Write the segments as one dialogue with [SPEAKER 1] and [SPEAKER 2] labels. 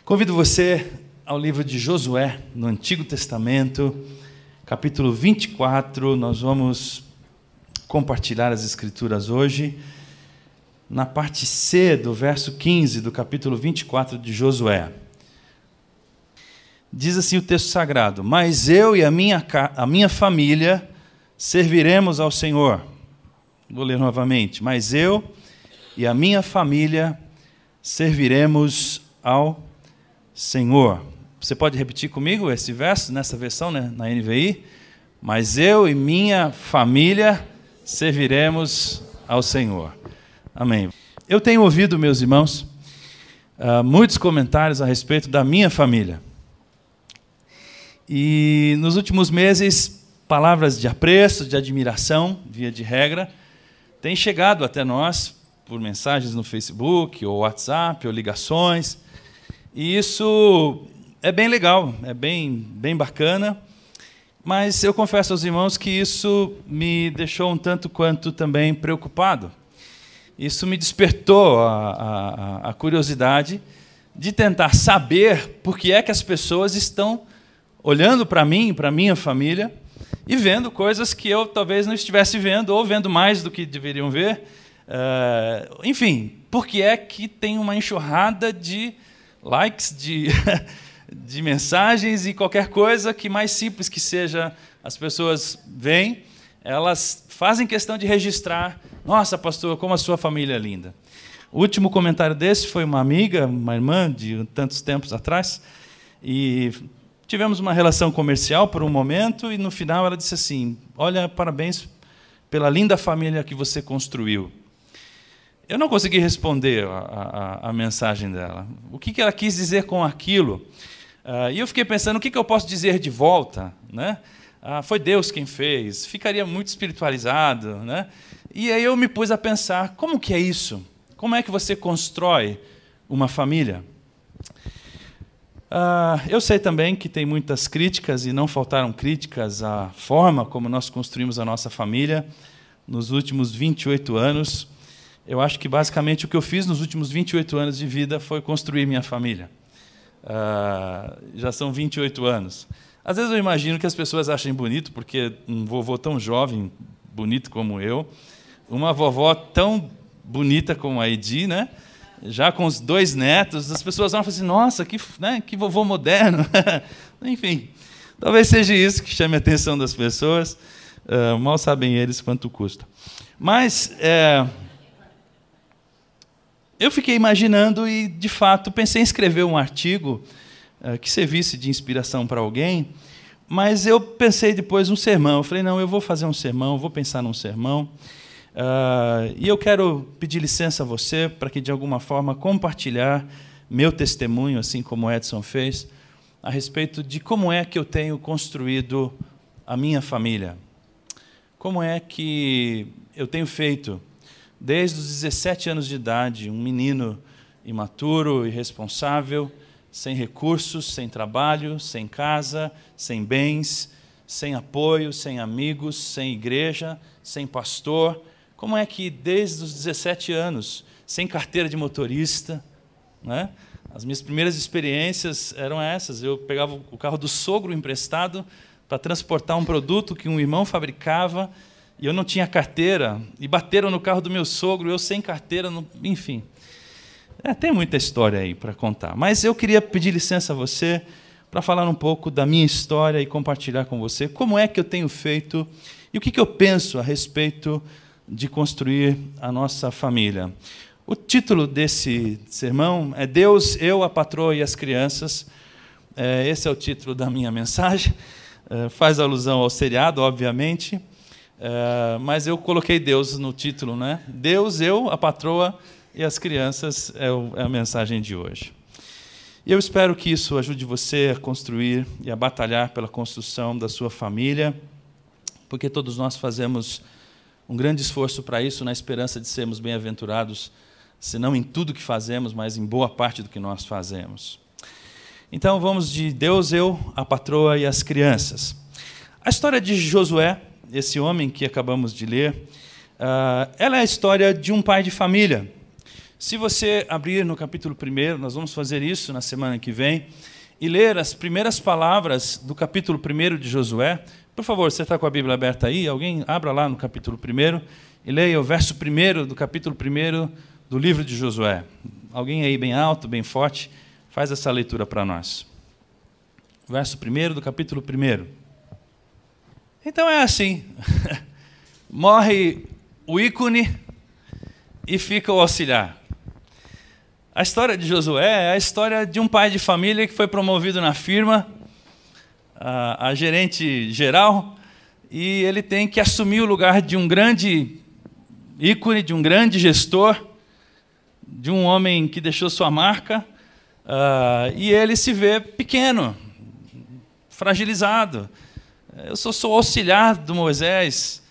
[SPEAKER 1] Convido você ao livro de Josué, no Antigo Testamento, capítulo 24. Nós vamos compartilhar as Escrituras hoje, na parte C do verso 15 do capítulo 24 de Josué. Diz assim o texto sagrado: mas eu e a minha família serviremos ao Senhor. Vou ler novamente. Mas eu e a minha família serviremos ao Senhor. Você pode repetir comigo esse verso, nessa versão, né, na NVI? Mas eu e minha família serviremos ao Senhor. Amém. Eu tenho ouvido, meus irmãos, muitos comentários a respeito da minha família. E nos últimos meses, palavras de apreço, de admiração, via de regra, têm chegado até nós por mensagens no Facebook, ou WhatsApp, ou ligações. E isso é bem legal, é bem bacana, mas eu confesso aos irmãos que isso me deixou um tanto quanto também preocupado. Isso me despertou a curiosidade de tentar saber por que é que as pessoas estão olhando para mim, para a minha família, e vendo coisas que eu talvez não estivesse vendo, ou vendo mais do que deveriam ver. Enfim, por que é que tem uma enxurrada de likes, de mensagens e qualquer coisa que mais simples que seja, as pessoas veem, elas fazem questão de registrar: nossa, pastor, como a sua família é linda. O último comentário desse foi uma amiga, uma irmã de tantos tempos atrás, e tivemos uma relação comercial por um momento, e no final ela disse assim: olha, parabéns pela linda família que você construiu. Eu não consegui responder a mensagem dela. O que ela quis dizer com aquilo? E eu fiquei pensando, o que eu posso dizer de volta? Né? Foi Deus quem fez. Ficaria muito espiritualizado. Né? E aí eu me pus a pensar, como que é isso? Como é que você constrói uma família? Eu sei também que tem muitas críticas, e não faltaram críticas à forma como nós construímos a nossa família nos últimos 28 anos. Eu acho que, basicamente, o que eu fiz nos últimos 28 anos de vida foi construir minha família. Já são 28 anos. Às vezes eu imagino que as pessoas achem bonito, porque um vovô tão jovem, bonito como eu, uma vovó tão bonita como a Edi, né? Já com os 2 netos, as pessoas vão falar assim: nossa, que vovô moderno. Enfim, talvez seja isso que chame a atenção das pessoas. Mal sabem eles quanto custa. Mas eu fiquei imaginando e, de fato, pensei em escrever um artigo que servisse de inspiração para alguém, mas eu pensei depois um sermão. Eu falei, não, eu vou fazer um sermão, vou pensar num sermão, e eu quero pedir licença a você para que, de alguma forma, compartilhar meu testemunho, assim como o Edson fez, a respeito de como é que eu tenho construído a minha família. Como é que eu tenho feito, desde os 17 anos de idade, um menino imaturo, irresponsável, sem recursos, sem trabalho, sem casa, sem bens, sem apoio, sem amigos, sem igreja, sem pastor. Como é que, desde os 17 anos, sem carteira de motorista, né? As minhas primeiras experiências eram essas. Eu pegava o carro do sogro emprestado para transportar um produto que um irmão fabricava, e eu não tinha carteira, e bateram no carro do meu sogro, eu sem carteira, enfim. Tem muita história aí para contar. Mas eu queria pedir licença a você para falar um pouco da minha história e compartilhar com você como é que eu tenho feito e o que eu penso a respeito de construir a nossa família. O título desse sermão é Deus, eu, a patroa e as crianças. Esse é o título da minha mensagem. Faz alusão ao seriado, obviamente. Mas eu coloquei Deus no título, né? Deus, eu, a patroa e as crianças é a mensagem de hoje. E eu espero que isso ajude você a construir e a batalhar pela construção da sua família, porque todos nós fazemos um grande esforço para isso, na esperança de sermos bem-aventurados, se não em tudo que fazemos, mas em boa parte do que nós fazemos. Então vamos de Deus, eu, a patroa e as crianças. A história de Josué, esse homem que acabamos de ler, ela é a história de um pai de família. Se você abrir no capítulo 1, nós vamos fazer isso na semana que vem, e ler as primeiras palavras do capítulo 1 de Josué. Por favor, você está com a Bíblia aberta aí? Alguém abra lá no capítulo 1 e leia o verso 1 do capítulo 1 do livro de Josué. Alguém aí bem alto, bem forte, faz essa leitura para nós. Verso 1 do capítulo 1. Então é assim, morre o ícone e fica o auxiliar. A história de Josué é a história de um pai de família que foi promovido na firma, a gerente geral, e ele tem que assumir o lugar de um grande ícone, de um grande gestor, de um homem que deixou sua marca, e ele se vê pequeno, fragilizado. Eu sou auxiliar do Moisés.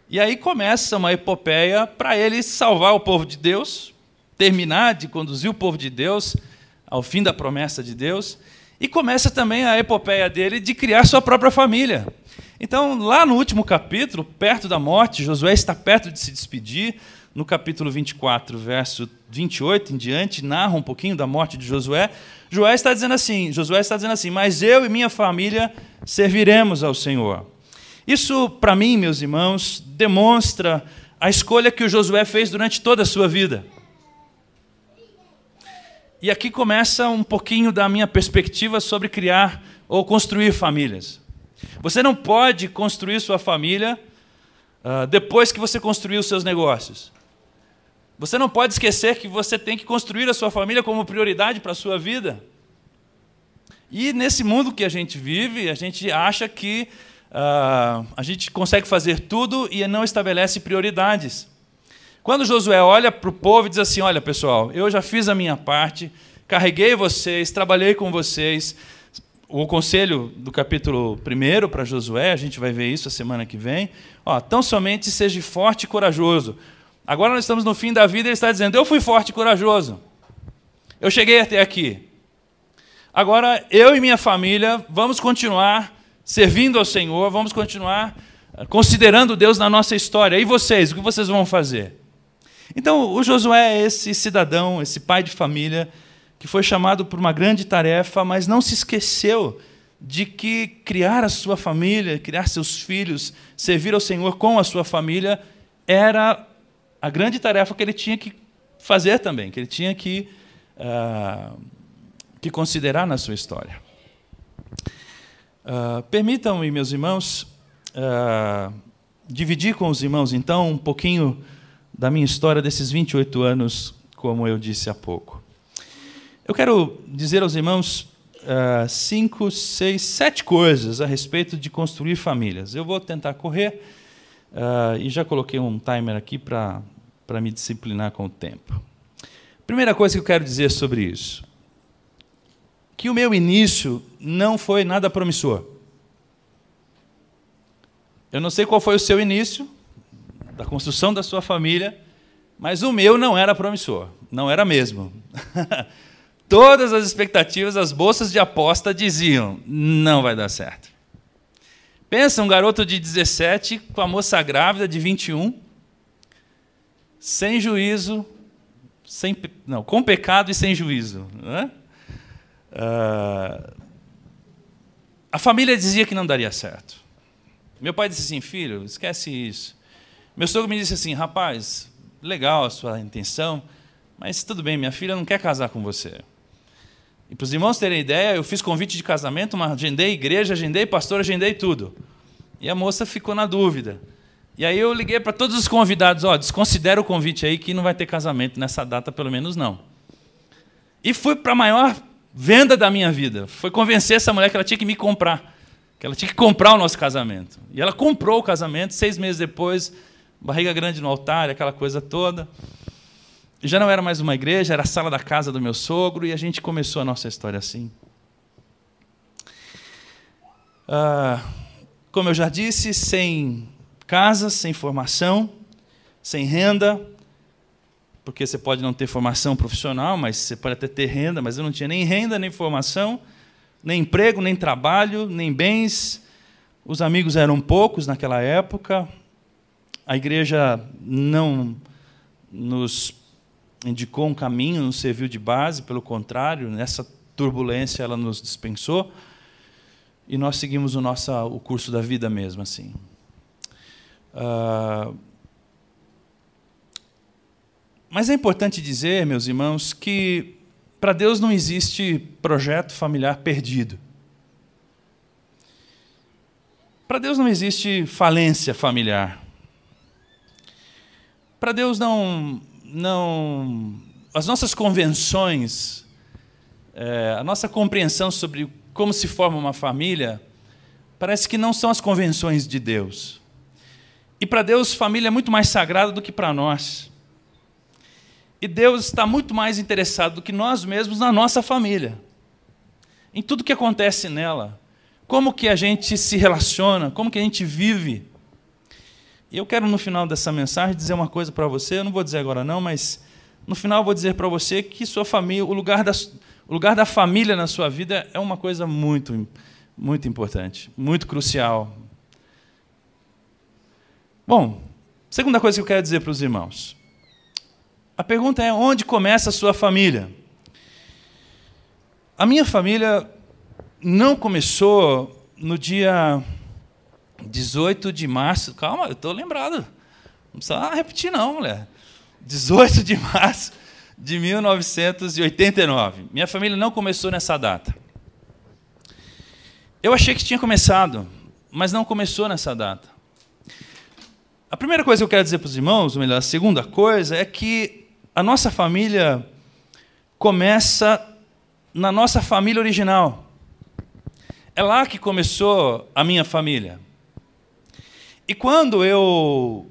[SPEAKER 1] E aí começa uma epopeia para ele salvar o povo de Deus, terminar de conduzir o povo de Deus ao fim da promessa de Deus, e começa também a epopeia dele de criar sua própria família. Então, lá no último capítulo, perto da morte, Josué está perto de se despedir. No capítulo 24, verso 28 em diante, narra um pouquinho da morte de Josué. Josué está dizendo assim, mas eu e minha família serviremos ao Senhor. Isso, para mim, meus irmãos, demonstra a escolha que o Josué fez durante toda a sua vida. E aqui começa um pouquinho da minha perspectiva sobre criar ou construir famílias. Você não pode construir sua família depois que você construir os seus negócios. Você não pode esquecer que você tem que construir a sua família como prioridade para a sua vida. E nesse mundo que a gente vive, a gente acha que a gente consegue fazer tudo e não estabelece prioridades. Quando Josué olha para o povo e diz assim, olha pessoal, eu já fiz a minha parte, carreguei vocês, trabalhei com vocês. O conselho do capítulo 1 para Josué, a gente vai ver isso a semana que vem. Tão somente seja forte e corajoso. Agora nós estamos no fim da vida e ele está dizendo, eu fui forte e corajoso. Eu cheguei até aqui. Agora eu e minha família vamos continuar servindo ao Senhor, vamos continuar considerando Deus na nossa história. E vocês, o que vocês vão fazer? Então, o Josué é esse cidadão, esse pai de família, que foi chamado por uma grande tarefa, mas não se esqueceu de que criar a sua família, criar seus filhos, servir ao Senhor com a sua família, era a grande tarefa que ele tinha que fazer também, que ele tinha que considerar na sua história. Permitam-me, meus irmãos, dividir com os irmãos, então, um pouquinho da minha história desses 28 anos, como eu disse há pouco. Eu quero dizer aos irmãos 5, 6, 7 coisas a respeito de construir famílias. Eu vou tentar correr e já coloquei um timer aqui para me disciplinar com o tempo. Primeira coisa que eu quero dizer sobre isso, que o meu início não foi nada promissor. Eu não sei qual foi o seu início, da construção da sua família, mas o meu não era promissor, não era mesmo. Todas as expectativas, as bolsas de aposta diziam, não vai dar certo. Pensa um garoto de 17 com a moça grávida de 21, sem juízo, com pecado e sem juízo. Né? A família dizia que não daria certo. Meu pai disse assim, filho, esquece isso. Meu sogro me disse assim, rapaz, legal a sua intenção, mas tudo bem, minha filha não quer casar com você. E para os irmãos terem ideia, eu fiz convite de casamento, agendei igreja, agendei pastor, agendei tudo. E a moça ficou na dúvida. E aí eu liguei para todos os convidados, desconsidera o convite aí que não vai ter casamento nessa data, pelo menos não. E fui para a maior venda da minha vida. Foi convencer essa mulher que ela tinha que me comprar, que ela tinha que comprar o nosso casamento. E ela comprou o casamento, 6 meses depois, barriga grande no altar, aquela coisa toda. Já não era mais uma igreja, era a sala da casa do meu sogro, e a gente começou a nossa história assim. Como eu já disse, sem casa, sem formação, sem renda, porque você pode não ter formação profissional, mas você pode até ter renda, mas eu não tinha nem renda, nem formação, nem emprego, nem trabalho, nem bens. Os amigos eram poucos naquela época, a igreja não nos indicou um caminho, nos serviu de base, pelo contrário, nessa turbulência ela nos dispensou, e nós seguimos o curso da vida mesmo assim. Mas é importante dizer, meus irmãos, que para Deus não existe projeto familiar perdido. Para Deus não existe falência familiar. Para Deus as nossas convenções, a nossa compreensão sobre como se forma uma família, parece que não são as convenções de Deus. E para Deus, família é muito mais sagrada do que para nós. E Deus está muito mais interessado do que nós mesmos na nossa família, em tudo que acontece nela, como que a gente se relaciona, como que a gente vive. E eu quero, no final dessa mensagem, dizer uma coisa para você, eu não vou dizer agora não, mas no final eu vou dizer para você que sua família, o lugar da família na sua vida é uma coisa muito, muito importante, muito crucial. Bom, segunda coisa que eu quero dizer para os irmãos. A pergunta é, onde começa a sua família? A minha família não começou no dia 18 de março. Calma, eu estou lembrado. Não precisa repetir não, mulher. 18 de março de 1989. Minha família não começou nessa data. Eu achei que tinha começado, mas não começou nessa data. A primeira coisa que eu quero dizer para os irmãos, ou melhor, a segunda coisa, é que a nossa família começa na nossa família original. É lá que começou a minha família. E quando eu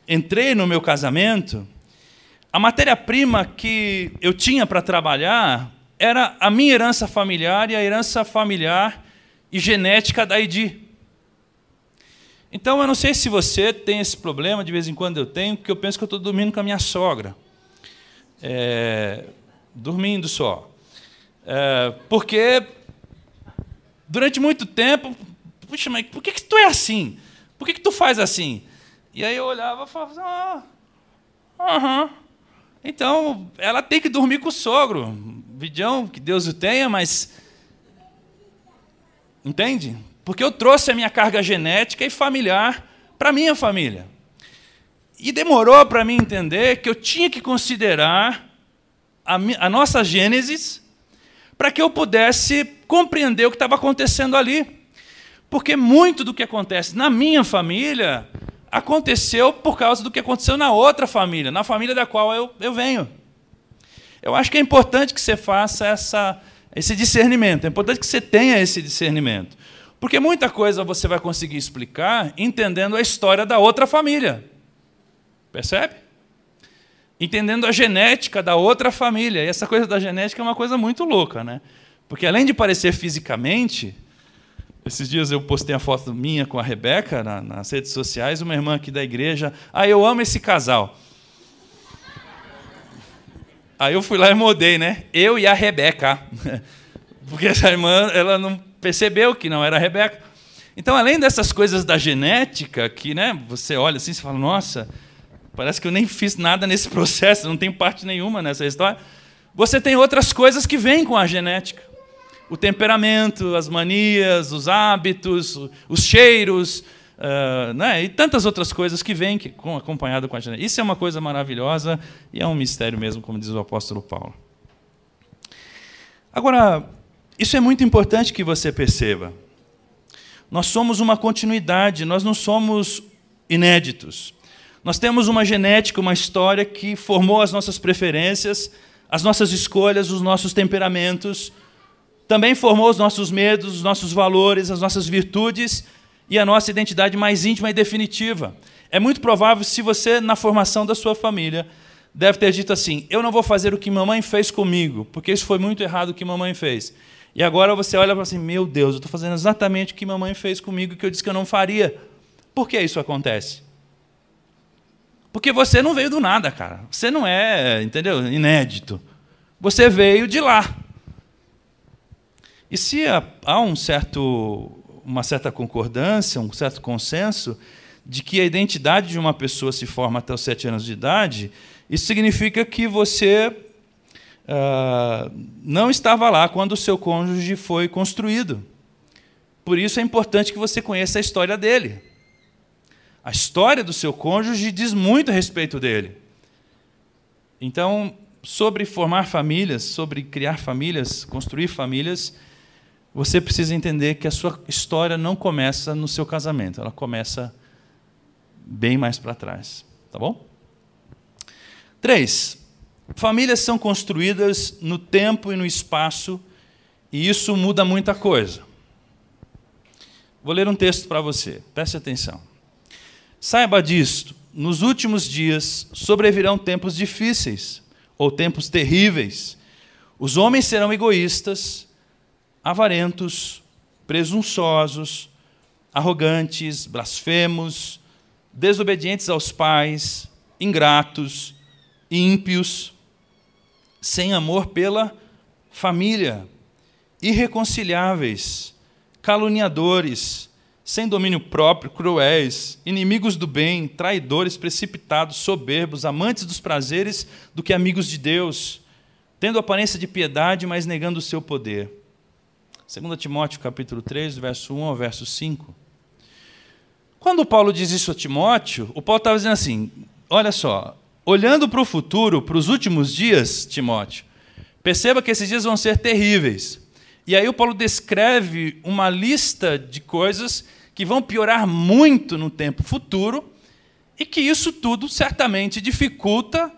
[SPEAKER 1] entrei no meu casamento, a matéria-prima que eu tinha para trabalhar era a minha herança familiar e a herança familiar e genética da Aidi. Então, eu não sei se você tem esse problema, de vez em quando eu tenho, porque eu penso que eu estou dormindo com a minha sogra. Dormindo só. Porque, durante muito tempo, puxa, mas por que tu é assim? Por que tu faz assim? E aí eu olhava e falava, então, ela tem que dormir com o sogro. Vidão, que Deus o tenha, mas... Entende? Porque eu trouxe a minha carga genética e familiar para a minha família. E demorou para mim entender que eu tinha que considerar a nossa gênese para que eu pudesse compreender o que estava acontecendo ali. Porque muito do que acontece na minha família aconteceu por causa do que aconteceu na outra família, na família da qual eu venho. Eu acho que é importante que você faça esse discernimento, é importante que você tenha esse discernimento. Porque muita coisa você vai conseguir explicar entendendo a história da outra família. Percebe? Entendendo a genética da outra família. E essa coisa da genética é uma coisa muito louca, né? Porque, além de parecer fisicamente, esses dias eu postei a foto minha com a Rebeca nas redes sociais, uma irmã aqui da igreja. Eu amo esse casal. Aí eu fui lá e mudei, né? Eu e a Rebeca. Porque essa irmã, ela não percebeu que não era a Rebeca. Então, além dessas coisas da genética, que, né, você olha assim e fala, nossa, parece que eu nem fiz nada nesse processo, não tenho parte nenhuma nessa história. Você tem outras coisas que vêm com a genética. O temperamento, as manias, os hábitos, os cheiros, né, e tantas outras coisas que vêm acompanhado com a genética. Isso é uma coisa maravilhosa e é um mistério mesmo, como diz o apóstolo Paulo. Agora, isso é muito importante que você perceba. Nós somos uma continuidade, nós não somos inéditos. Nós temos uma genética, uma história que formou as nossas preferências, as nossas escolhas, os nossos temperamentos, também formou os nossos medos, os nossos valores, as nossas virtudes e a nossa identidade mais íntima e definitiva. É muito provável, se você, na formação da sua família, deve ter dito assim, eu não vou fazer o que mamãe fez comigo, porque isso foi muito errado o que mamãe fez. E agora você olha e fala assim, meu Deus, eu estou fazendo exatamente o que mamãe fez comigo, que eu disse que eu não faria. Por que isso acontece? Porque você não veio do nada, cara. Você não é, entendeu, inédito. Você veio de lá. E se há uma certa concordância, um certo consenso de que a identidade de uma pessoa se forma até os 7 anos de idade, Isso significa que você não estava lá quando o seu cônjuge foi construído. Por isso é importante que você conheça a história dele. A história do seu cônjuge diz muito a respeito dele. Então, sobre formar famílias, sobre criar famílias, construir famílias, você precisa entender que a sua história não começa no seu casamento, ela começa bem mais para trás. Tá bom? 3. Famílias são construídas no tempo e no espaço, e isso muda muita coisa. Vou ler um texto para você, preste atenção. Saiba disto, nos últimos dias sobrevirão tempos difíceis, ou tempos terríveis. Os homens serão egoístas, avarentos, presunçosos, arrogantes, blasfemos, desobedientes aos pais, ingratos, ímpios, sem amor pela família, irreconciliáveis, caluniadores, sem domínio próprio, cruéis, inimigos do bem, traidores, precipitados, soberbos, amantes dos prazeres do que amigos de Deus, tendo aparência de piedade, mas negando o seu poder. 2 Timóteo, capítulo 3, verso 1 ao verso 5. Quando Paulo diz isso a Timóteo, o Paulo estava dizendo assim, olha só, olhando para o futuro, para os últimos dias, Timóteo, perceba que esses dias vão ser terríveis. E aí o Paulo descreve uma lista de coisas que vão piorar muito no tempo futuro e que isso tudo certamente dificulta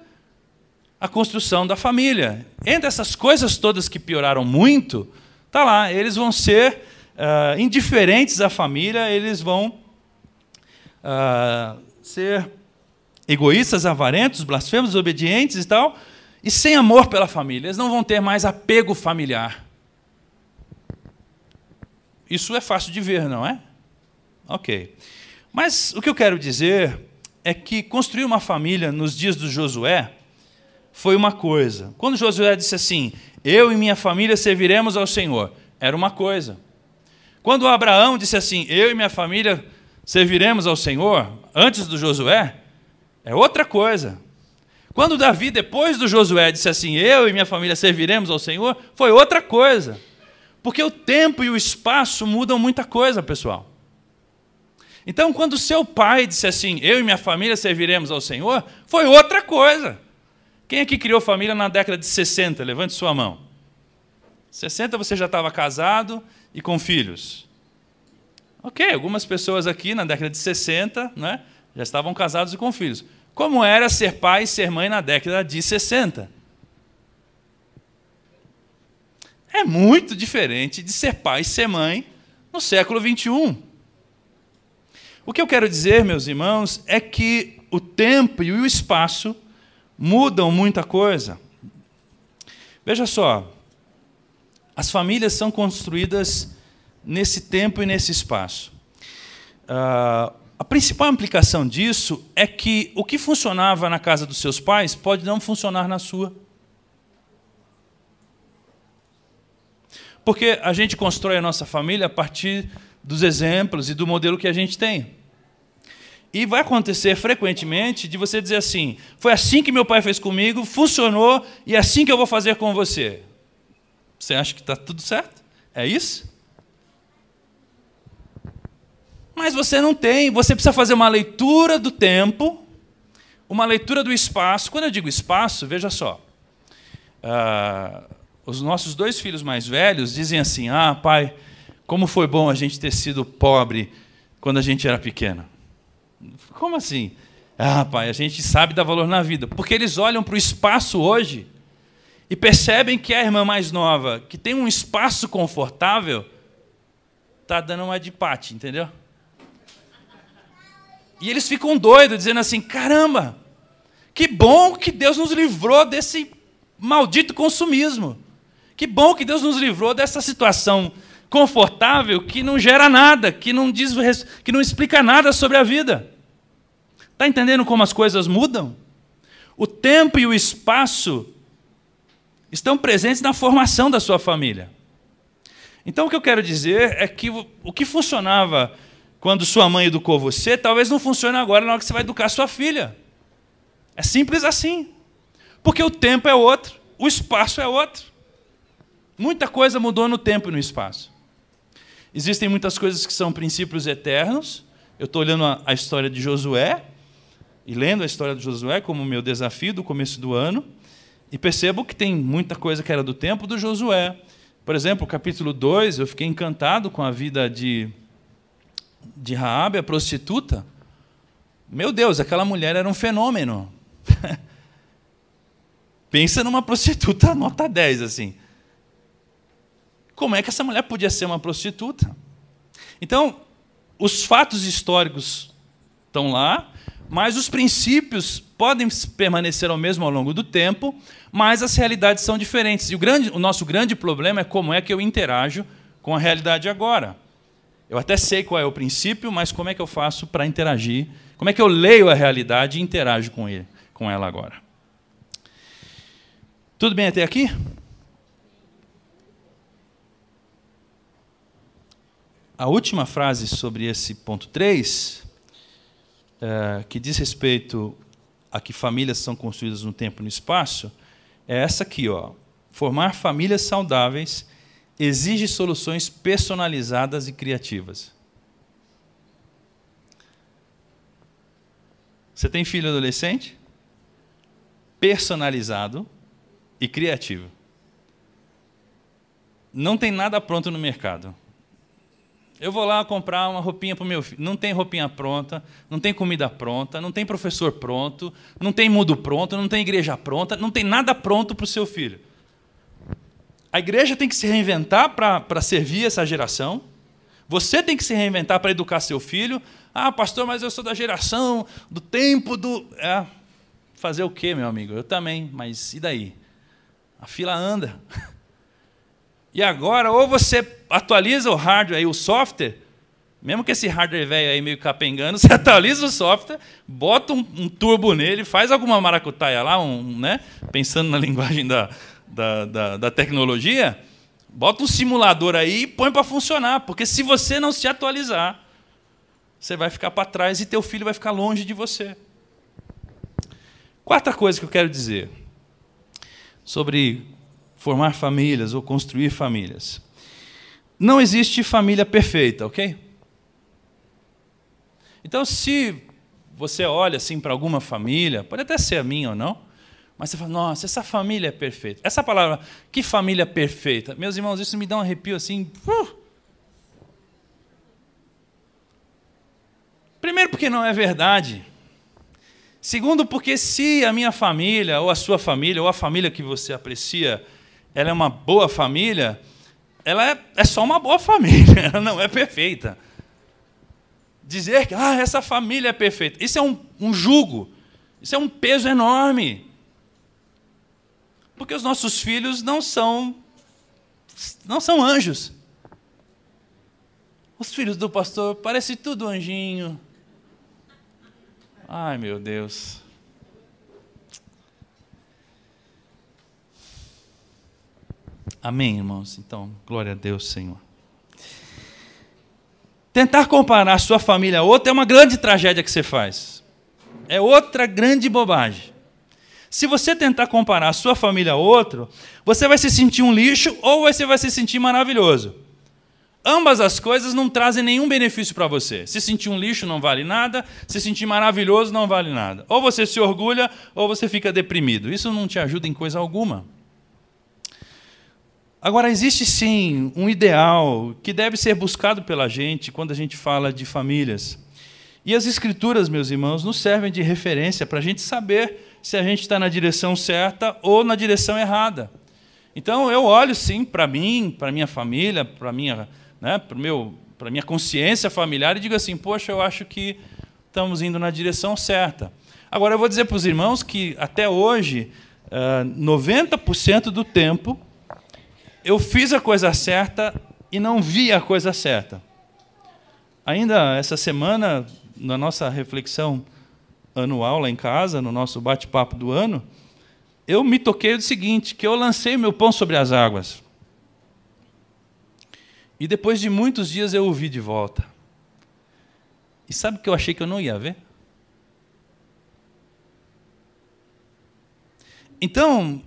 [SPEAKER 1] a construção da família. Entre essas coisas todas que pioraram muito, está lá, eles vão ser indiferentes à família, eles vão ser egoístas, avarentos, blasfemos, desobedientes e tal, e sem amor pela família. Eles não vão ter mais apego familiar. Isso é fácil de ver, não é? Ok. Mas o que eu quero dizer é que construir uma família nos dias do Josué foi uma coisa. Quando Josué disse assim, eu e minha família serviremos ao Senhor, era uma coisa. Quando Abraão disse assim, eu e minha família serviremos ao Senhor, antes do Josué, é outra coisa. Quando Davi, depois do Josué, disse assim, eu e minha família serviremos ao Senhor, foi outra coisa. Porque o tempo e o espaço mudam muita coisa, pessoal. Então, quando seu pai disse assim, eu e minha família serviremos ao Senhor, foi outra coisa. Quem aqui criou família na década de 60? Levante sua mão. 60 você já estava casado e com filhos. Ok, algumas pessoas aqui na década de 60, né, já estavam casados e com filhos. Como era ser pai e ser mãe na década de 60? É muito diferente de ser pai e ser mãe no século 21. O que eu quero dizer, meus irmãos, é que o tempo e o espaço mudam muita coisa. Veja só, as famílias são construídas nesse tempo e nesse espaço. A principal implicação disso é que o que funcionava na casa dos seus pais pode não funcionar na sua. Porque a gente constrói a nossa família a partir dos exemplos e do modelo que a gente tem. E vai acontecer frequentemente de você dizer assim, foi assim que meu pai fez comigo, funcionou, e é assim que eu vou fazer com você. Você acha que está tudo certo? É isso? Mas você não tem, você precisa fazer uma leitura do tempo, uma leitura do espaço. Quando eu digo espaço, veja só, os nossos 2 filhos mais velhos dizem assim, pai, como foi bom a gente ter sido pobre quando a gente era pequeno. Como assim? Pai, a gente sabe dar valor na vida. Porque eles olham para o espaço hoje e percebem que a irmã mais nova, que tem um espaço confortável, está dando uma de pate, entendeu? E eles ficam doidos, dizendo assim, caramba, que bom que Deus nos livrou desse maldito consumismo. Que bom que Deus nos livrou dessa situação confortável que não gera nada, que não explica nada sobre a vida. Está entendendo como as coisas mudam? O tempo e o espaço estão presentes na formação da sua família. Então, o que eu quero dizer é que o que funcionava quando sua mãe educou você, talvez não funcione agora na hora que você vai educar sua filha. É simples assim. Porque o tempo é outro, o espaço é outro. Muita coisa mudou no tempo e no espaço. Existem muitas coisas que são princípios eternos. Eu estou olhando a história de Josué, e lendo a história de Josué como meu desafio do começo do ano, e percebo que tem muita coisa que era do tempo do Josué. Por exemplo, capítulo 2, eu fiquei encantado com a vida de Raabe, a prostituta. Meu Deus, aquela mulher era um fenômeno. Pensa numa prostituta nota 10, assim. Como é que essa mulher podia ser uma prostituta? Então, os fatos históricos estão lá, mas os princípios podem permanecer ao mesmo ao longo do tempo, mas as realidades são diferentes. E o nosso grande problema é como é que eu interajo com a realidade agora. Eu até sei qual é o princípio, mas como é que eu faço para interagir? Como é que eu leio a realidade e interajo com ela agora? Tudo bem até aqui? A última frase sobre esse ponto 3, que diz respeito a que famílias são construídas no tempo e no espaço, é essa aqui, ó. Formar famílias saudáveis exige soluções personalizadas e criativas. Você tem filho adolescente? Personalizado e criativo. Não tem nada pronto no mercado. Eu vou lá comprar uma roupinha para o meu filho. Não tem roupinha pronta, não tem comida pronta, não tem professor pronto, não tem mudo pronto, não tem igreja pronta, não tem nada pronto para o seu filho. A igreja tem que se reinventar para servir essa geração. Você tem que se reinventar para educar seu filho. Ah, pastor, mas eu sou da geração, do tempo do... fazer o quê, meu amigo? Eu também, mas e daí? A fila anda. E agora, ou você atualiza o hardware aí, o software, mesmo que esse hardware velho aí meio capengando, você atualiza o software, bota um turbo nele, faz alguma maracutaia lá, né? Pensando na linguagem da tecnologia, bota um simulador aí e põe para funcionar, porque se você não se atualizar, você vai ficar para trás e teu filho vai ficar longe de você. Quarta coisa que eu quero dizer sobre formar famílias ou construir famílias. Não existe família perfeita, ok? Então, se você olha assim para alguma família, pode até ser a minha ou não, mas você fala, nossa, essa família é perfeita. Essa palavra, que família perfeita? Meus irmãos, isso me dá um arrepio assim. Primeiro, porque não é verdade. Segundo, porque se a minha família, ou a sua família, ou a família que você aprecia, ela é uma boa família, ela é só uma boa família, ela não é perfeita. Dizer que essa família é perfeita, isso é um jugo, isso é um peso enorme. Porque os nossos filhos não são anjos. Os filhos do pastor parecem tudo anjinho. Ai, meu Deus. Amém, irmãos? Então, glória a Deus, Senhor. Tentar comparar a sua família a outra é uma grande tragédia que você faz. É outra grande bobagem. Se você tentar comparar a sua família a outro, você vai se sentir um lixo ou você vai se sentir maravilhoso. Ambas as coisas não trazem nenhum benefício para você. Se sentir um lixo não vale nada, se sentir maravilhoso não vale nada. Ou você se orgulha ou você fica deprimido. Isso não te ajuda em coisa alguma. Agora, existe sim um ideal que deve ser buscado pela gente quando a gente fala de famílias. E as Escrituras, meus irmãos, nos servem de referência para a gente saber se a gente está na direção certa ou na direção errada. Então, eu olho sim para mim, para a minha família, para minha consciência familiar e digo assim, poxa, eu acho que estamos indo na direção certa. Agora, eu vou dizer para os irmãos que até hoje, 90% do tempo, eu fiz a coisa certa e não vi a coisa certa. Ainda essa semana, na nossa reflexão anual lá em casa, no nosso bate-papo do ano, eu me toquei do seguinte, que eu lancei meu pão sobre as águas. E depois de muitos dias eu o vi de volta. E sabe o que eu achei que eu não ia ver? Então,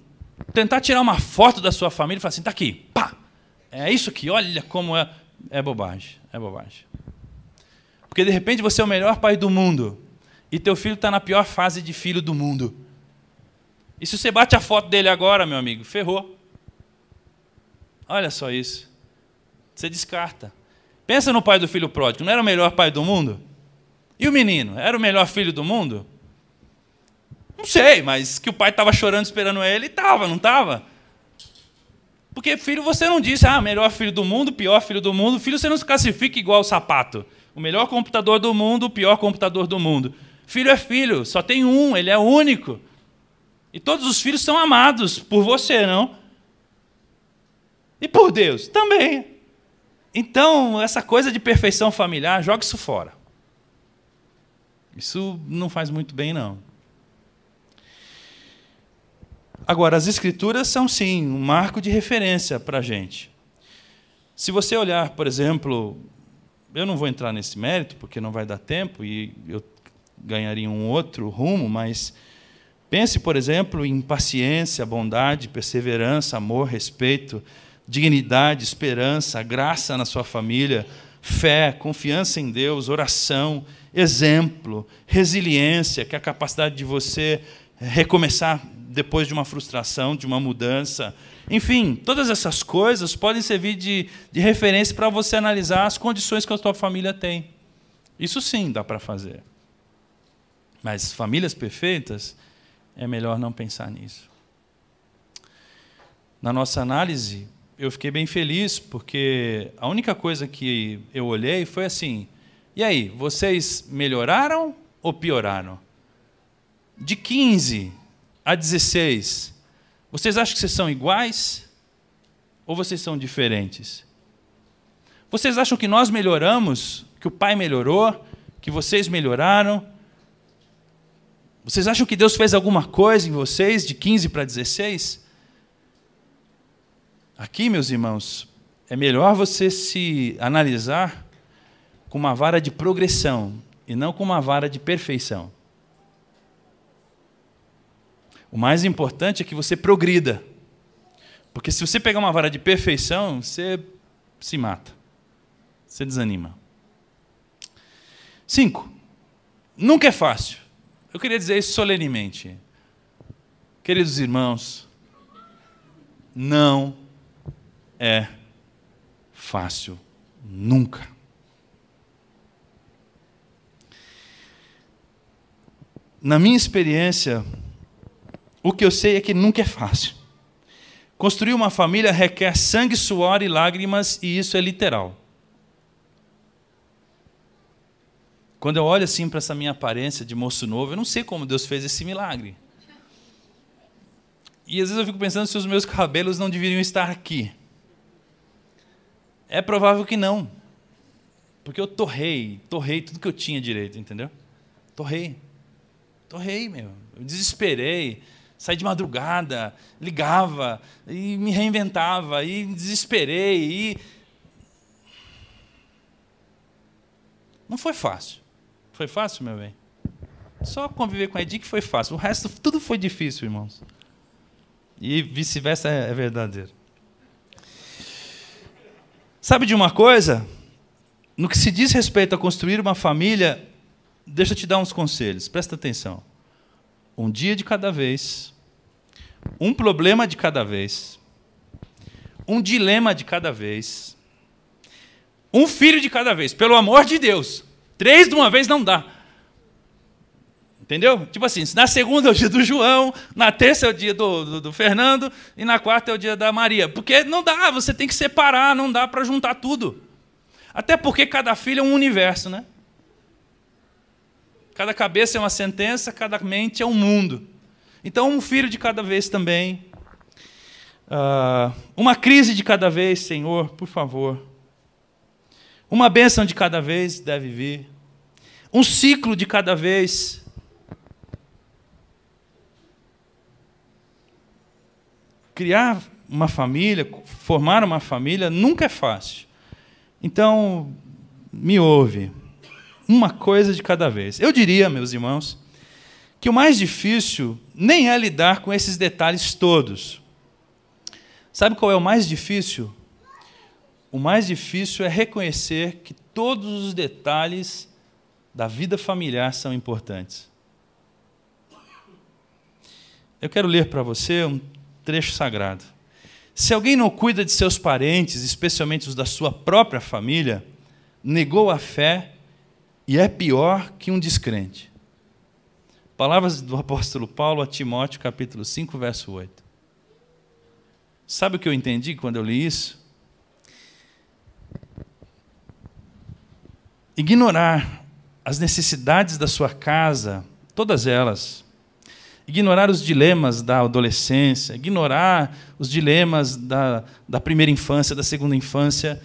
[SPEAKER 1] tentar tirar uma foto da sua família e falar assim, está aqui, pá, é isso aqui, olha como é bobagem, é bobagem. Porque, de repente, você é o melhor pai do mundo e teu filho está na pior fase de filho do mundo. E se você bate a foto dele agora, meu amigo, ferrou. Olha só isso. Você descarta. Pensa no pai do filho pródigo. Não era o melhor pai do mundo? E o menino? Era o melhor filho do mundo? Não sei, mas que o pai estava chorando esperando ele, estava, não estava? Porque filho você não disse, melhor filho do mundo, pior filho do mundo. Filho você não se classifica igual o sapato. O melhor computador do mundo, o pior computador do mundo. Filho é filho, só tem um, ele é único. E todos os filhos são amados por você, não? E por Deus também. Então, essa coisa de perfeição familiar, joga isso fora. Isso não faz muito bem, não. Agora, as Escrituras são, sim, um marco de referência para a gente. Se você olhar, por exemplo, eu não vou entrar nesse mérito, porque não vai dar tempo, e eu ganharia um outro rumo, mas pense, por exemplo, em paciência, bondade, perseverança, amor, respeito, dignidade, esperança, graça na sua família, fé, confiança em Deus, oração, exemplo, resiliência, que é a capacidade de você recomeçar depois de uma frustração, de uma mudança. Enfim, todas essas coisas podem servir de referência para você analisar as condições que a sua família tem. Isso sim dá para fazer. Mas famílias perfeitas, é melhor não pensar nisso. Na nossa análise, eu fiquei bem feliz, porque a única coisa que eu olhei foi assim, e aí, vocês melhoraram ou pioraram? De 15 a 16, vocês acham que vocês são iguais ou vocês são diferentes? Vocês acham que nós melhoramos, que o pai melhorou, que vocês melhoraram? Vocês acham que Deus fez alguma coisa em vocês de 15 para 16? Aqui, meus irmãos, é melhor você se analisar com uma vara de progressão e não com uma vara de perfeição. O mais importante é que você progrida. Porque se você pegar uma vara de perfeição, você se mata. Você desanima. 5. Nunca é fácil. Eu queria dizer isso solenemente. Queridos irmãos, não é fácil. Nunca. Na minha experiência, o que eu sei é que nunca é fácil. Construir uma família requer sangue, suor e lágrimas, e isso é literal. Quando eu olho assim para essa minha aparência de moço novo, eu não sei como Deus fez esse milagre. E às vezes eu fico pensando se os meus cabelos não deveriam estar aqui. É provável que não. Porque eu torrei tudo que eu tinha direito, entendeu? Torrei, meu. Eu desesperei. Saí de madrugada, ligava, e me reinventava, e desesperei. E... Não foi fácil. Foi fácil, meu bem? Só conviver com a Edith foi fácil. O resto, tudo foi difícil, irmãos. E vice-versa é verdadeiro. Sabe de uma coisa? No que se diz respeito a construir uma família, deixa eu te dar uns conselhos. Presta atenção. Um dia de cada vez, um problema de cada vez, um dilema de cada vez, um filho de cada vez, pelo amor de Deus. 3 de uma vez não dá. Entendeu? Tipo assim, na segunda é o dia do João, na terça é o dia do Fernando e na quarta é o dia da Maria. Porque não dá, você tem que separar, não dá para juntar tudo. Até porque cada filho é um universo, né? Cada cabeça é uma sentença, cada mente é um mundo. Então, um filho de cada vez também. Uma crise de cada vez, Senhor, por favor. Uma bênção de cada vez deve vir. Um ciclo de cada vez. Criar uma família, formar uma família, nunca é fácil. Então, me ouve. Uma coisa de cada vez. Eu diria, meus irmãos, que o mais difícil nem é lidar com esses detalhes todos. Sabe qual é o mais difícil? O mais difícil é reconhecer que todos os detalhes da vida familiar são importantes. Eu quero ler para você um trecho sagrado. Se alguém não cuida de seus parentes, especialmente os da sua própria família, negou a fé e é pior que um descrente. Palavras do apóstolo Paulo a Timóteo, capítulo 5, verso 8. Sabe o que eu entendi quando eu li isso? Ignorar as necessidades da sua casa, todas elas, ignorar os dilemas da adolescência, ignorar os dilemas da primeira infância, da segunda infância,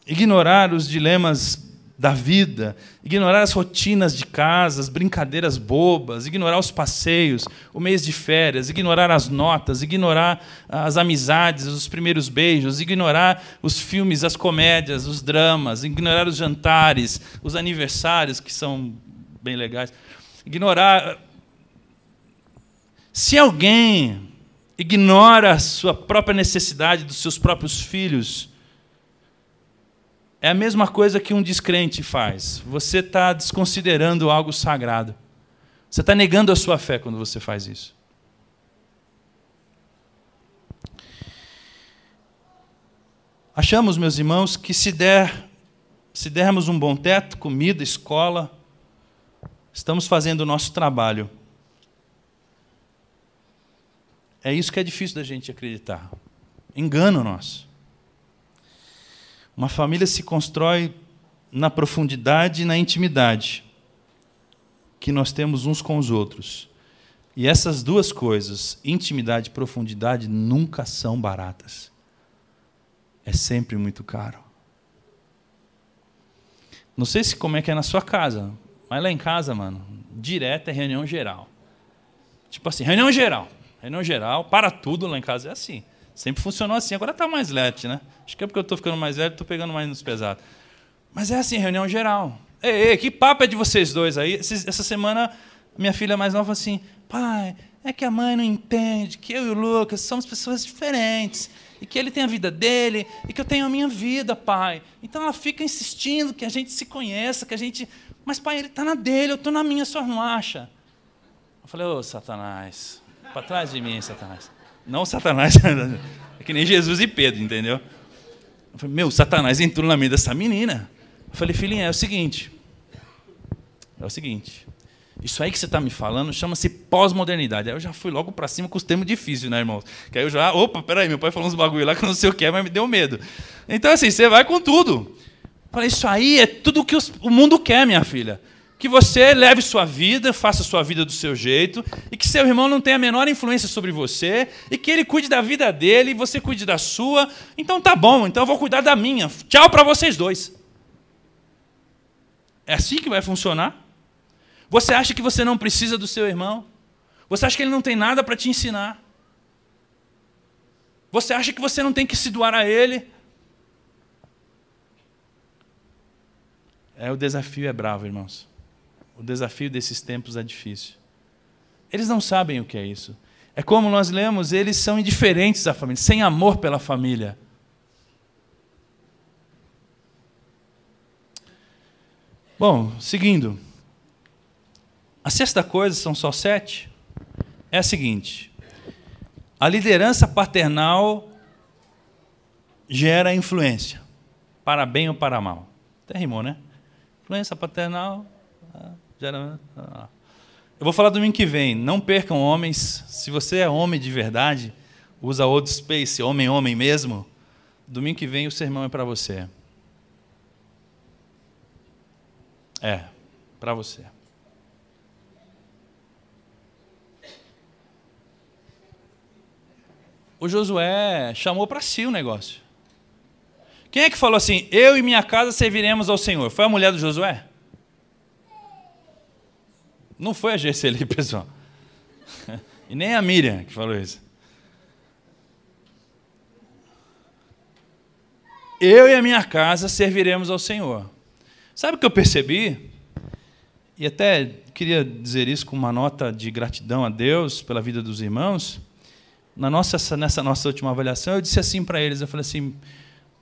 [SPEAKER 1] ignorar os dilemas da vida, ignorar as rotinas de casa, as brincadeiras bobas, ignorar os passeios, o mês de férias, ignorar as notas, ignorar as amizades, os primeiros beijos, ignorar os filmes, as comédias, os dramas, ignorar os jantares, os aniversários, que são bem legais, ignorar. Se alguém ignora a sua própria necessidade dos seus próprios filhos, é a mesma coisa que um descrente faz. Você está desconsiderando algo sagrado. Você está negando a sua fé quando você faz isso. Achamos, meus irmãos, que se dermos um bom teto, comida, escola, estamos fazendo o nosso trabalho. É isso que é difícil da gente acreditar. Engano nosso. Uma família se constrói na profundidade e na intimidade que nós temos uns com os outros. E essas duas coisas, intimidade e profundidade, nunca são baratas. É sempre muito caro. Não sei como é que é na sua casa, mas lá em casa, mano, direto é reunião geral. Tipo assim, reunião geral, para tudo lá em casa é assim. Sempre funcionou assim, agora está mais leve, né? Acho que é porque eu estou ficando mais velho, estou pegando mais nos pesados. Mas é assim, reunião geral. Ei, que papo é de vocês dois aí? Essa semana, minha filha mais nova falou assim, pai, é que a mãe não entende que eu e o Lucas somos pessoas diferentes, e que ele tem a vida dele, e que eu tenho a minha vida, pai. Então ela fica insistindo que a gente se conheça, que a gente... Mas, pai, ele está na dele, eu estou na minha, só não acha? Eu falei, ô, Satanás, para trás de mim, Satanás. Não Satanás, é que nem Jesus e Pedro, entendeu? Eu falei, meu, Satanás entrou na mente dessa menina. Eu falei, filhinha, é o seguinte, isso aí que você está me falando chama-se pós-modernidade. Aí eu já fui logo para cima com os termos difíceis, né, irmãos? Que aí eu já, opa, peraí, meu pai falou uns bagulho lá que eu não sei o que é, mas me deu medo. Então, assim, você vai com tudo. Eu falei, isso aí é tudo o que o mundo quer, minha filha. Que você leve sua vida, faça sua vida do seu jeito, e que seu irmão não tenha a menor influência sobre você, e que ele cuide da vida dele, e você cuide da sua. Então tá bom, então eu vou cuidar da minha. Tchau para vocês dois. É assim que vai funcionar? Você acha que você não precisa do seu irmão? Você acha que ele não tem nada para te ensinar? Você acha que você não tem que se doar a ele? O desafio é bravo, irmãos. O desafio desses tempos é difícil. Eles não sabem o que é isso. É como nós lemos, eles são indiferentes à família, sem amor pela família. Bom, seguindo. A sexta coisa, são só 7, é a seguinte. A liderança paternal gera influência, para bem ou para mal. Até rimou, né? Influência paternal... Eu vou falar domingo que vem. Não percam, homens. Se você é homem de verdade, usa Old Space, homem mesmo. Domingo que vem o sermão é para você. Para você. O Josué chamou para si o negócio. Quem é que falou assim, eu e minha casa serviremos ao Senhor? Foi a mulher do Josué? Não foi a Gerceli, pessoal. E nem a Miriam que falou isso. Eu e a minha casa serviremos ao Senhor. Sabe o que eu percebi? e até queria dizer isso com uma nota de gratidão a Deus pela vida dos irmãos. Nessa nossa última avaliação, eu disse assim para eles, eu falei assim,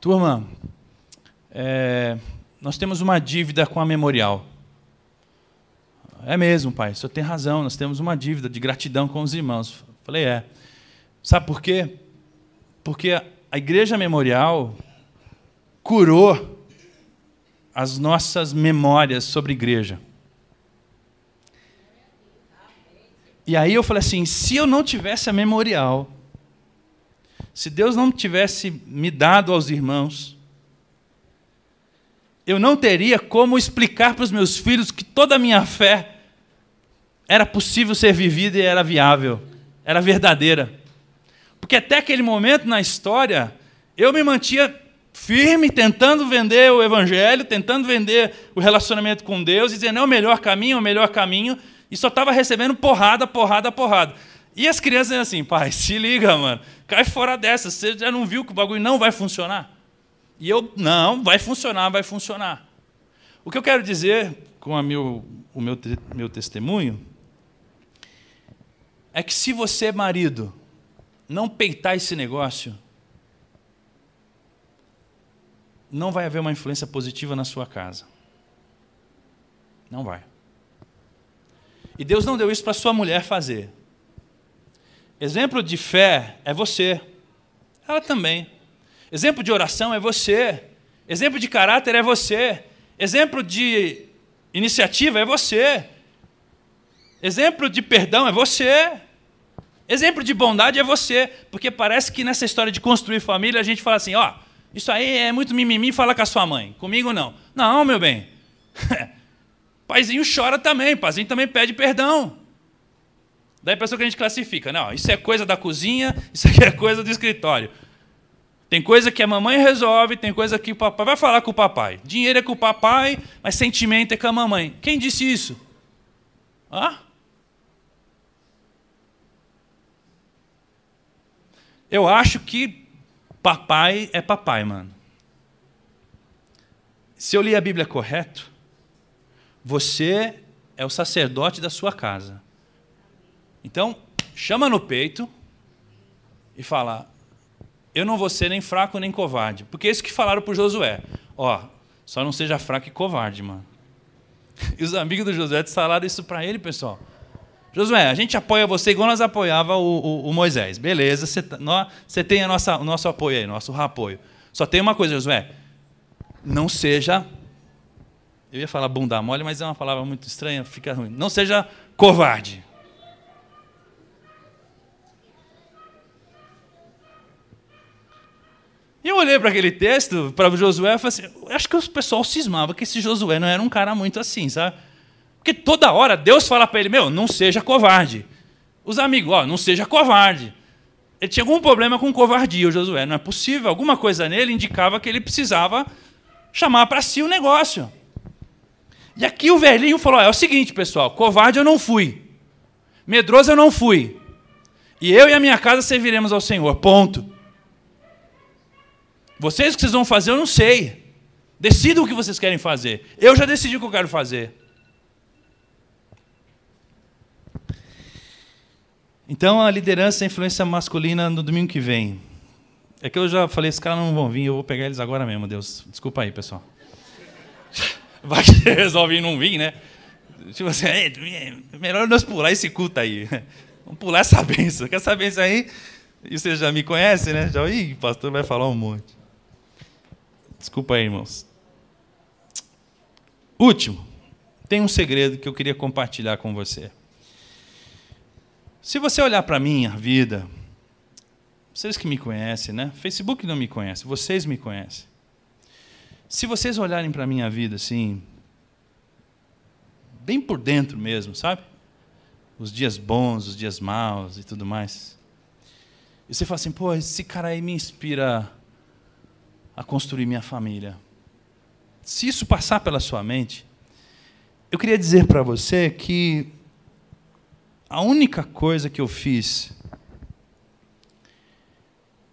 [SPEAKER 1] turma, nós temos uma dívida com a Memorial. É mesmo, pai, o senhor tem razão, nós temos uma dívida de gratidão com os irmãos. Eu falei, Sabe por quê? Porque a Igreja Memorial curou as nossas memórias sobre igreja. E aí eu falei assim, se eu não tivesse a Memorial, se Deus não tivesse me dado aos irmãos, eu não teria como explicar para os meus filhos que toda a minha fé era possível ser vivida e era viável, era verdadeira. Porque até aquele momento na história, eu me mantinha firme, tentando vender o evangelho, tentando vender o relacionamento com Deus, e dizendo, é o melhor caminho, e só estava recebendo porrada. E as crianças assim, pai, se liga, mano, cai fora dessa, você já não viu que o bagulho não vai funcionar? E eu, não, vai funcionar. O que eu quero dizer com o meu testemunho é que se você, marido, não peitar esse negócio, não vai haver uma influência positiva na sua casa. Não vai. E Deus não deu isso para sua mulher fazer. Exemplo de fé é você. Ela também. Exemplo de oração é você. Exemplo de caráter é você. Exemplo de iniciativa é você. Exemplo de perdão é você. Exemplo de bondade é você. Porque parece que nessa história de construir família, a gente fala assim, isso aí é muito mimimi, fala com a sua mãe. Comigo não. Não, meu bem. Paizinho chora também, paizinho também pede perdão. Daí a pessoa que a gente classifica, não, isso é coisa da cozinha, isso aqui é coisa do escritório. Tem coisa que a mamãe resolve, tem coisa que o papai vai falar com o papai. Dinheiro é com o papai, mas sentimento é com a mamãe. Quem disse isso? Eu acho que papai é papai, mano. Se eu li a Bíblia correto, você é o sacerdote da sua casa. Então, chama no peito e fala, eu não vou ser nem fraco nem covarde. Porque é isso que falaram para o Josué. Só não seja fraco e covarde, mano. E os amigos do Josué falaram isso para ele, pessoal. Josué, a gente apoia você igual nós apoiava o Moisés. Beleza, você tem o nosso apoio aí, nosso apoio. Só tem uma coisa, Josué. Não seja... Eu ia falar bunda mole, mas é uma palavra muito estranha, fica ruim. Não seja covarde. E eu olhei para aquele texto, para o Josué, e falei assim, acho que o pessoal cismava que esse Josué não era um cara muito assim, sabe? Porque toda hora Deus fala para ele, não seja covarde. Os amigos, não seja covarde. Ele tinha algum problema com covardia, o Josué. Não é possível. Alguma coisa nele indicava que ele precisava chamar para si o negócio. E aqui o velhinho falou, é o seguinte, pessoal, covarde eu não fui. Medroso eu não fui. E eu e a minha casa serviremos ao Senhor, ponto. Vocês o que vocês vão fazer eu não sei. Decidam o que vocês querem fazer. Eu já decidi o que eu quero fazer. Então, a liderança e a influência masculina no domingo que vem. É que eu já falei, esses caras não vão vir, eu vou pegar eles agora mesmo, Deus. Desculpa aí, pessoal. Vai que resolve não vir, né? Tipo assim, melhor nós pular esse culto aí. Vamos pular essa bênção. Quer essa bênção aí? E você já me conhece, né? Já, o pastor vai falar um monte. Desculpa aí, irmãos. Último. Tem um segredo que eu queria compartilhar com você. Se você olhar para a minha vida, vocês que me conhecem, né? Facebook não me conhece, vocês me conhecem. Se vocês olharem para a minha vida assim, bem por dentro mesmo, sabe? Os dias bons, os dias maus e tudo mais. E você fala assim, esse cara aí me inspira a construir minha família. Se isso passar pela sua mente, eu queria dizer para você que a única coisa que eu fiz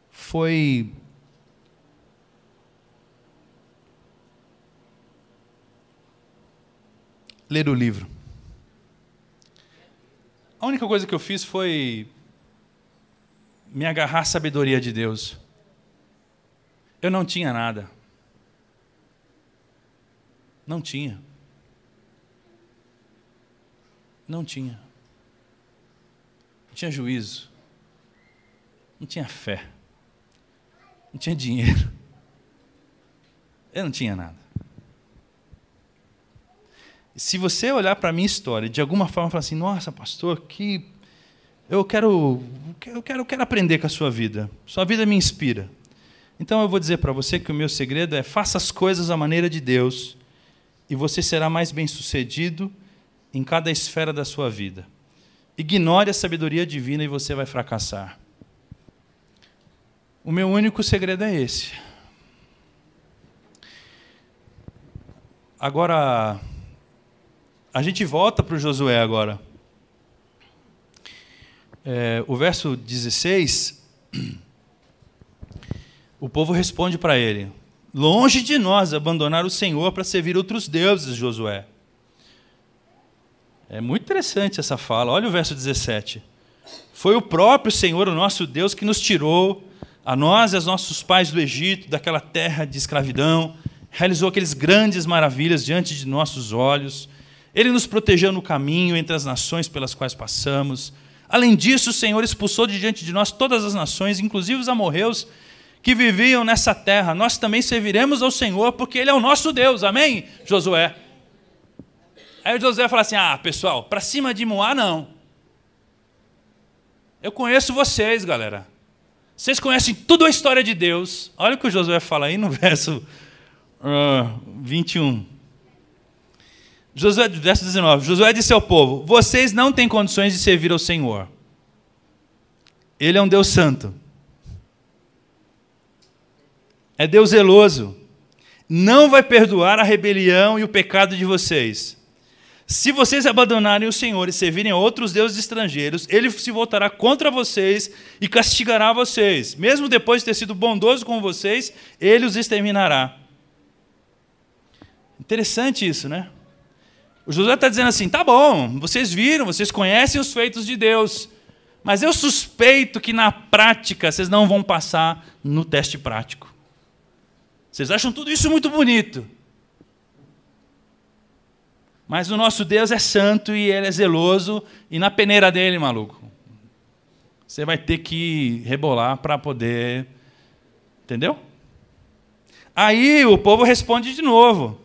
[SPEAKER 1] foi ler o livro. A única coisa que eu fiz foi me agarrar à sabedoria de Deus. Eu não tinha nada. Não tinha. Não tinha. Não tinha juízo. Não tinha fé. Não tinha dinheiro. Eu não tinha nada. Se você olhar para a minha história, de alguma forma falar assim, nossa, pastor, eu quero aprender com a sua vida. Sua vida me inspira. Então eu vou dizer para você que o meu segredo é: faça as coisas à maneira de Deus e você será mais bem-sucedido em cada esfera da sua vida. Ignore a sabedoria divina e você vai fracassar. O meu único segredo é esse. Agora, a gente volta para o Josué agora. O verso 16, o povo responde para ele: longe de nós abandonar o Senhor para servir outros deuses, Josué. É muito interessante essa fala. Olha o verso 17. Foi o próprio Senhor, o nosso Deus, que nos tirou, a nós e aos nossos pais do Egito, daquela terra de escravidão, realizou aqueles grandes maravilhas diante de nossos olhos. Ele nos protegeu no caminho entre as nações pelas quais passamos. Além disso, o Senhor expulsou de diante de nós todas as nações, inclusive os amorreus, que viviam nessa terra. Nós também serviremos ao Senhor, porque Ele é o nosso Deus. Amém, Josué? Aí o Josué fala assim: pessoal, para cima de Moá, não. Eu conheço vocês, galera. Vocês conhecem toda a história de Deus. Olha o que o Josué fala aí no verso 21. Verso 19. Josué disse ao povo: vocês não têm condições de servir ao Senhor. Ele é um Deus santo. É Deus zeloso. Não vai perdoar a rebelião e o pecado de vocês. Se vocês abandonarem o Senhor e servirem a outros deuses estrangeiros, Ele se voltará contra vocês e castigará vocês. Mesmo depois de ter sido bondoso com vocês, Ele os exterminará. Interessante isso, né? O Josué está dizendo assim: tá bom, vocês viram, vocês conhecem os feitos de Deus, mas eu suspeito que na prática vocês não vão passar no teste prático. Vocês acham tudo isso muito bonito. Mas o nosso Deus é santo e Ele é zeloso, e na peneira dele, maluco, você vai ter que rebolar para poder... Entendeu? Aí o povo responde de novo.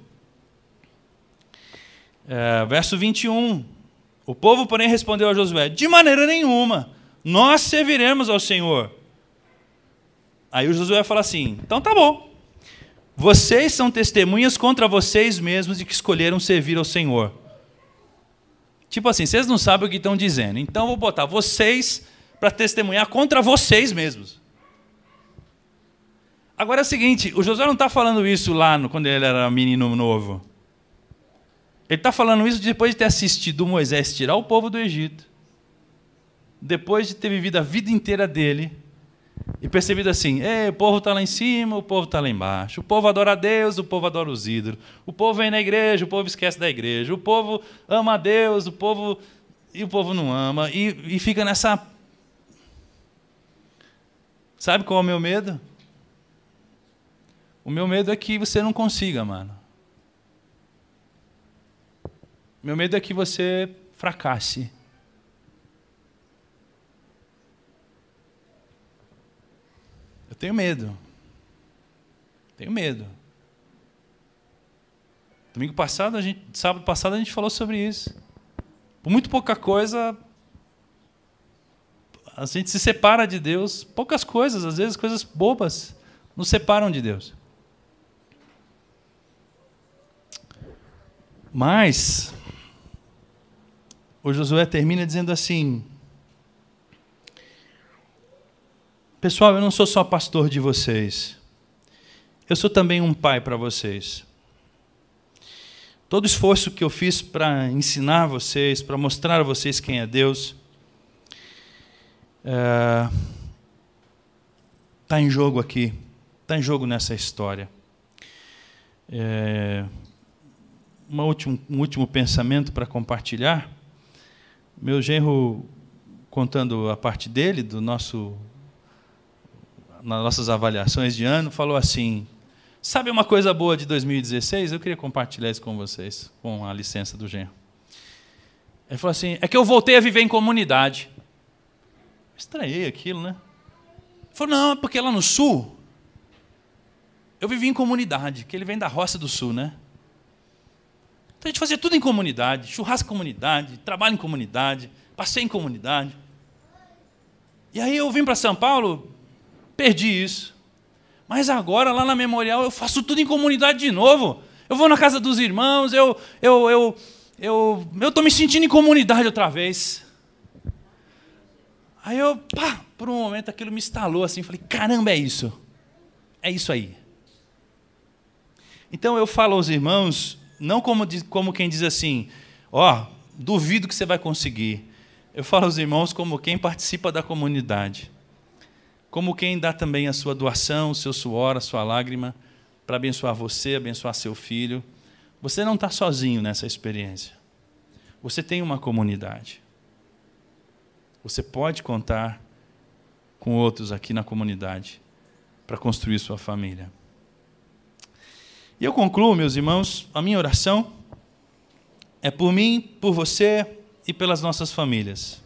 [SPEAKER 1] Verso 21. O povo, porém, respondeu a Josué: de maneira nenhuma, nós serviremos ao Senhor. Aí o Josué fala assim: então tá bom. Vocês são testemunhas contra vocês mesmos de que escolheram servir ao Senhor. Tipo assim, vocês não sabem o que estão dizendo, então eu vou botar vocês para testemunhar contra vocês mesmos. Agora é o seguinte, o Josué não está falando isso lá quando ele era menino novo. Ele está falando isso depois de ter assistido Moisés tirar o povo do Egito, depois de ter vivido a vida inteira dele, e percebido assim: o povo está lá em cima, o povo está lá embaixo. O povo adora a Deus, o povo adora os ídolos. O povo vem na igreja, o povo esquece da igreja. O povo ama a Deus, o povo não ama. E fica nessa... Sabe qual é o meu medo? O meu medo é que você não consiga, mano. O meu medo é que você fracasse. Eu tenho medo. Tenho medo. Sábado passado a gente falou sobre isso. Por muito pouca coisa, a gente se separa de Deus. Poucas coisas, às vezes coisas bobas, nos separam de Deus. Mas o Josué termina dizendo assim: pessoal, eu não sou só pastor de vocês. Eu sou também um pai para vocês. Todo esforço que eu fiz para ensinar vocês, para mostrar a vocês quem é Deus, está em jogo aqui, está em jogo nessa história. um último pensamento para compartilhar. Meu genro, contando a parte dele, nas nossas avaliações de ano, falou assim: sabe uma coisa boa de 2016? Eu queria compartilhar isso com vocês, com a licença do genro. Ele falou assim: é que eu voltei a viver em comunidade. Estranhei aquilo, né? Ele falou: não, é porque lá no sul eu vivi em comunidade, que ele vem da roça do sul, né? Então a gente fazia tudo em comunidade, churrasco em comunidade, trabalho em comunidade, passeio em comunidade. E aí eu vim para São Paulo, perdi isso. Mas agora, lá na Memorial, eu faço tudo em comunidade de novo. Eu vou na casa dos irmãos, eu estou me sentindo em comunidade outra vez. Aí por um momento aquilo me estalou assim, falei: caramba, é isso aí. Então eu falo aos irmãos, não como quem diz assim: duvido que você vai conseguir. Eu falo aos irmãos como quem participa da comunidade, como quem dá também a sua doação, o seu suor, a sua lágrima, para abençoar você, abençoar seu filho. Você não está sozinho nessa experiência. Você tem uma comunidade. Você pode contar com outros aqui na comunidade para construir sua família. E eu concluo, meus irmãos, a minha oração é por mim, por você e pelas nossas famílias.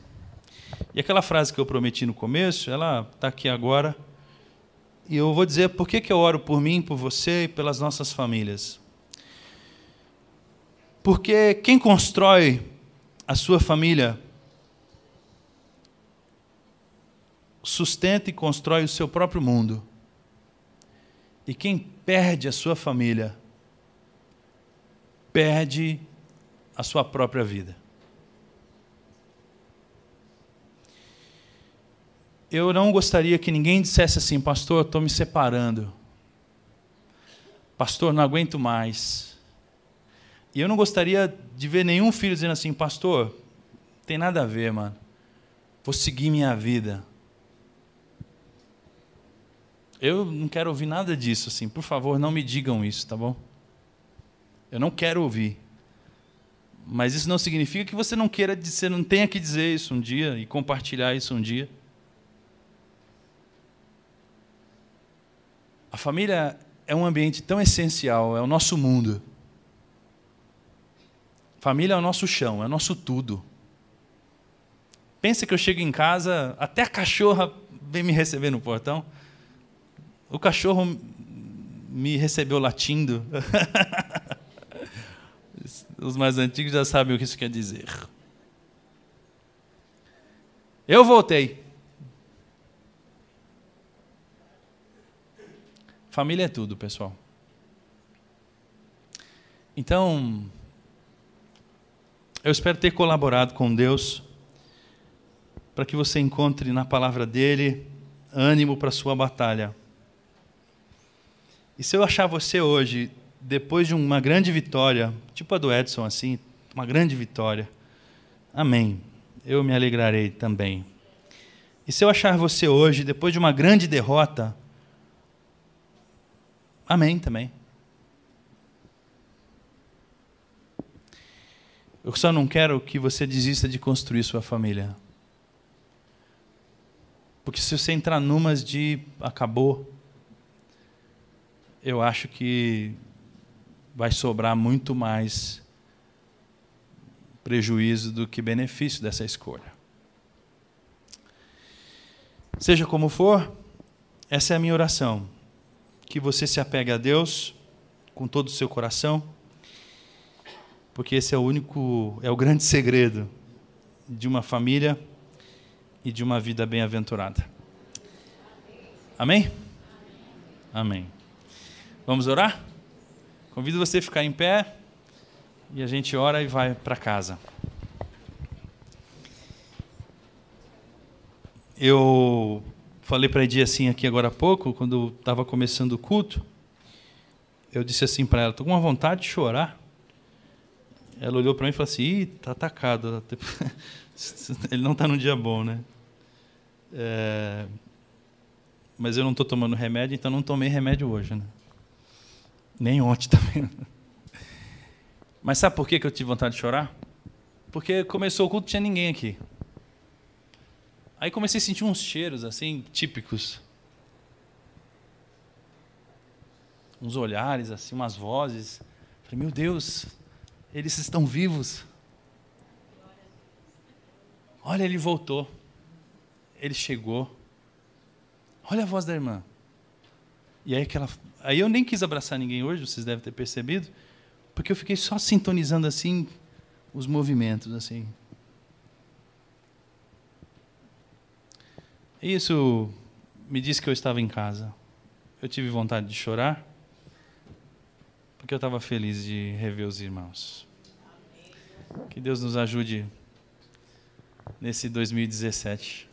[SPEAKER 1] E aquela frase que eu prometi no começo, ela está aqui agora. E eu vou dizer por que eu oro por mim, por você e pelas nossas famílias. Porque quem constrói a sua família sustenta e constrói o seu próprio mundo. E quem perde a sua família, perde a sua própria vida. Eu não gostaria que ninguém dissesse assim: pastor, eu estou me separando. Pastor, não aguento mais. E eu não gostaria de ver nenhum filho dizendo assim: pastor, não tem nada a ver, mano. Vou seguir minha vida. Eu não quero ouvir nada disso, assim. Por favor, não me digam isso, tá bom? Eu não quero ouvir. Mas isso não significa que você não queira dizer, não tenha que dizer isso um dia e compartilhar isso um dia. A família é um ambiente tão essencial, é o nosso mundo. Família é o nosso chão, é o nosso tudo. Pensa que eu chego em casa, até a cachorra vem me receber no portão. O cachorro me recebeu latindo. Os mais antigos já sabem o que isso quer dizer. Eu voltei. Família é tudo, pessoal. Então, eu espero ter colaborado com Deus para que você encontre na palavra dele ânimo para a sua batalha. E se eu achar você hoje, depois de uma grande vitória, tipo a do Edson, assim, uma grande vitória, amém, eu me alegrarei também. E se eu achar você hoje, depois de uma grande derrota, amém também. Eu só não quero que você desista de construir sua família. Porque se você entrar numas de acabou, eu acho que vai sobrar muito mais prejuízo do que benefício dessa escolha. Seja como for, essa é a minha oração. Que você se apegue a Deus com todo o seu coração, porque esse é o grande segredo de uma família e de uma vida bem-aventurada. Amém? Amém. Vamos orar? Convido você a ficar em pé e a gente ora e vai para casa. Eu falei para a Edi assim aqui agora há pouco, quando estava começando o culto, eu disse assim para ela: estou com uma vontade de chorar. Ela olhou para mim e falou assim: ih, está atacado. Ele não está num dia bom, né? Mas eu não estou tomando remédio, então não tomei remédio hoje, né? Nem ontem também. Mas sabe por que eu tive vontade de chorar? Porque começou o culto, não tinha ninguém aqui. Aí comecei a sentir uns cheiros assim, típicos. Uns olhares, assim, umas vozes. Falei, meu Deus, eles estão vivos. Olha, ele voltou. Ele chegou. Olha a voz da irmã. E aí eu nem quis abraçar ninguém hoje, vocês devem ter percebido, porque eu fiquei só sintonizando assim os movimentos assim. Isso me disse que eu estava em casa. Eu tive vontade de chorar, porque eu estava feliz de rever os irmãos. Que Deus nos ajude nesse 2017